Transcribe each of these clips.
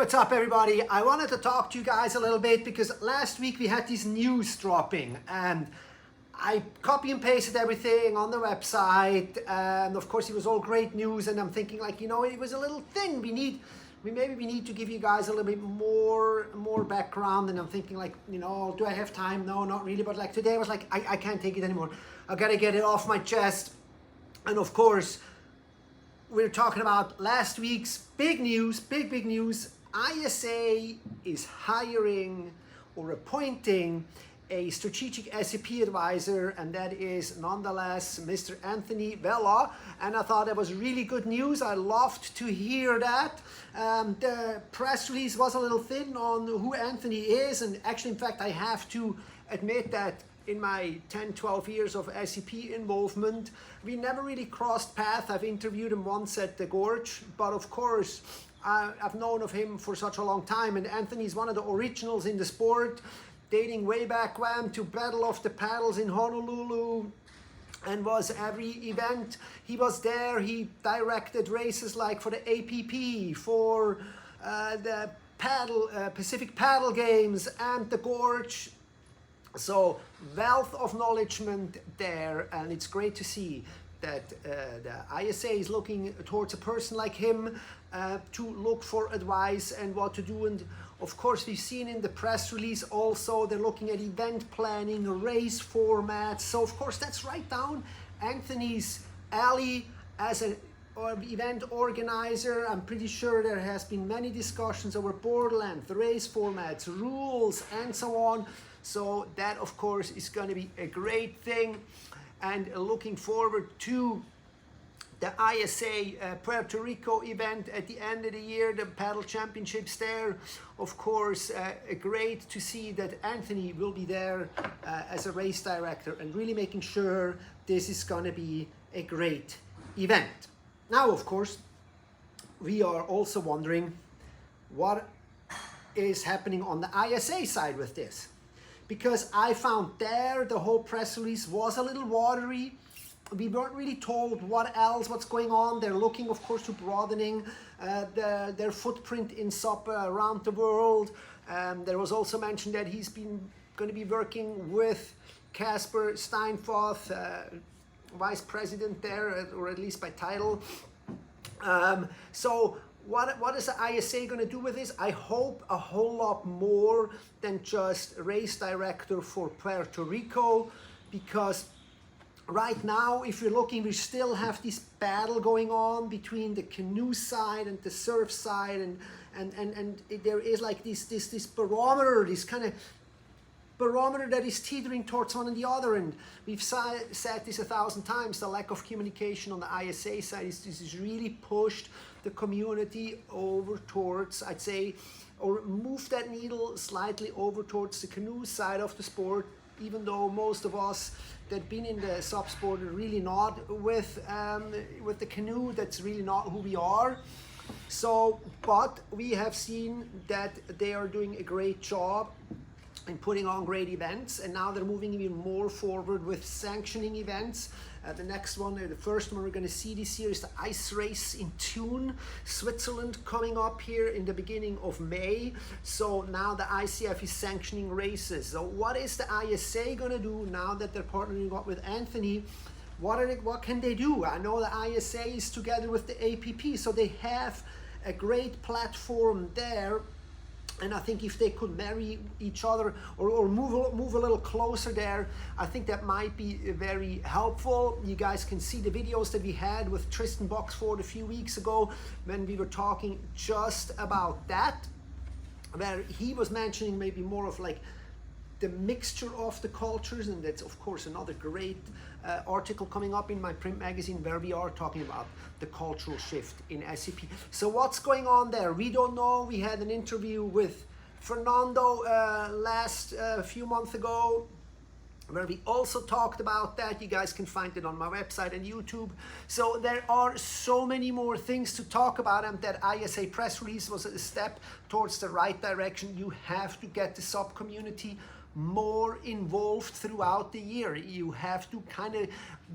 what's up everybody? I wanted to talk to you guys a little bit because last week we had this news dropping and I copy and pasted everything on the website, and of course it was all great news, and I'm thinking like, you know, it was a little thing maybe we need to give you guys a little bit more background, and I'm thinking like, you know, do I have time? No, not really, but like today I was like, I can't take it anymore. I gotta get it off my chest. And of course we're talking about last week's big news. ISA is hiring or appointing a strategic SUP advisor, and that is nonetheless Mr. Anthony Vella. And I thought that was really good news. I loved to hear that. The press release was a little thin on who Anthony is, and actually, in fact, I have to admit that in my 10-12 years of SUP involvement, we never really crossed paths. I've interviewed him once at the Gorge, but of course, I've known of him for such a long time, and Anthony's one of the originals in the sport, dating way back when to Battle of the Paddles in Honolulu, and was every event he was there. He directed races like for the APP, for the Pacific Paddle Games and the Gorge. So wealth of knowledgement there, and it's great to see that the ISA is looking towards a person like him to look for advice and what to do. And of course, we've seen in the press release also they're looking at event planning, race formats. So of course, that's right down Anthony's alley as an event organizer. I'm pretty sure there has been many discussions over board length, race formats, rules, and so on. So that of course is going to be a great thing, and looking forward to the ISA Puerto Rico event at the end of the year, the paddle championships there. Of course, great to see that Anthony will be there as a race director and really making sure this is going to be a great event. Now, of course, we are also wondering what is happening on the ISA side with this, because I found there the whole press release was a little watery. We weren't really told what's going on. They're looking, of course, to broadening their footprint in SUP around the world. There was also mentioned that he's going to be working with Casper Steinfoth, vice president there, or at least by title. So what is the ISA going to do with this? I hope a whole lot more than just race director for Puerto Rico, because right now, if you're looking, we still have this battle going on between the canoe side and the surf side, and there is like this barometer, this kind of barometer that is teetering towards one and the other. And we've said this 1,000 times, the lack of communication on the ISA side is really pushed the community over towards, I'd say, or move that needle slightly over towards the canoe side of the sport, even though most of us that been in the SUP sport are really not with the canoe. That's really not who we are. So, but we have seen that they are doing a great job in putting on great events, and now they're moving even more forward with sanctioning events. The next one, the first one we're going to see this year is the ice race in Thun, Switzerland, coming up here in the beginning of May. So now the ICF is sanctioning races. So what is the ISA going to do now that they're partnering up with Anthony? What can they do? I know the ISA is together with the APP, so they have a great platform there. And I think if they could marry each other or move a little closer there, I think that might be very helpful. You guys can see the videos that we had with Tristan Boxford a few weeks ago when we were talking just about that, where he was mentioning maybe more of like the mixture of the cultures, and that's of course another great article coming up in my print magazine where we are talking about the cultural shift in SUP. So what's going on there? We don't know. We had an interview with Fernando last few months ago, where we also talked about that. You guys can find it on my website and YouTube. So there are so many more things to talk about, and that ISA press release was a step towards the right direction. You have to get the SUP community more involved throughout the year. You have to kind of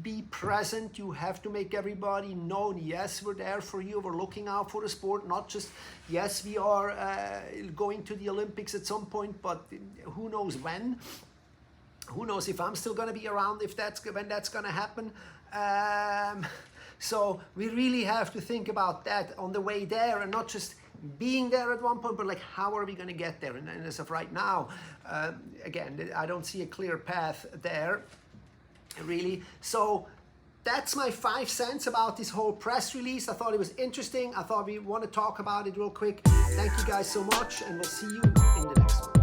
be present. You have to make everybody know, yes, we're there for you. We're looking out for the sport, not just, yes, we are going to the Olympics at some point, but who knows when. Who knows if I'm still going to be around, when that's going to happen. So we really have to think about that on the way there, and not just being there at one point, but like, how are we going to get there? And as of right now, again, I don't see a clear path there, really. So that's my 5 cents about this whole press release. I thought it was interesting. I thought we want to talk about it real quick. Thank you guys so much, and we'll see you in the next one.